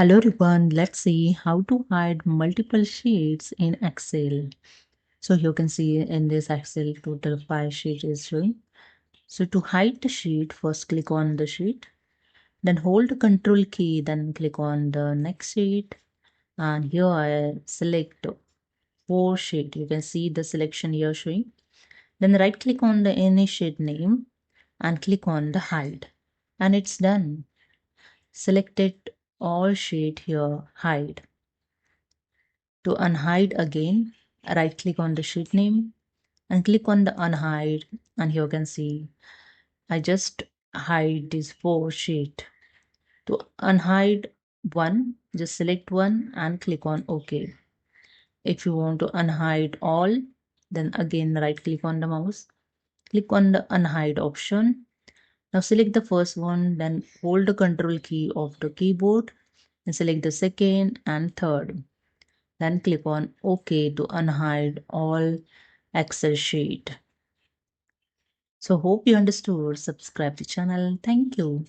Hello everyone, let's see how to hide multiple sheets in Excel. So you can see in this Excel total 5 sheet is showing. So to hide the sheet, first click on the sheet, then hold the control key, then click on the next sheet, and here I select 4 sheet. You can see the selection here showing. Then right click on the any sheet name and click on the hide, and it's done. Selected all sheet here, hide. To unhide again, right click on the sheet name and click on the unhide, and you can see I just hide this 4 sheet. To unhide one, just select one and click on OK. If you want to unhide all, then again right click on the mouse, click on the unhide option. Now select the first one, then hold the control key of the keyboard and select the second and third. Then click on OK to unhide all Excel sheet. So hope you understood. Subscribe the channel. Thank you.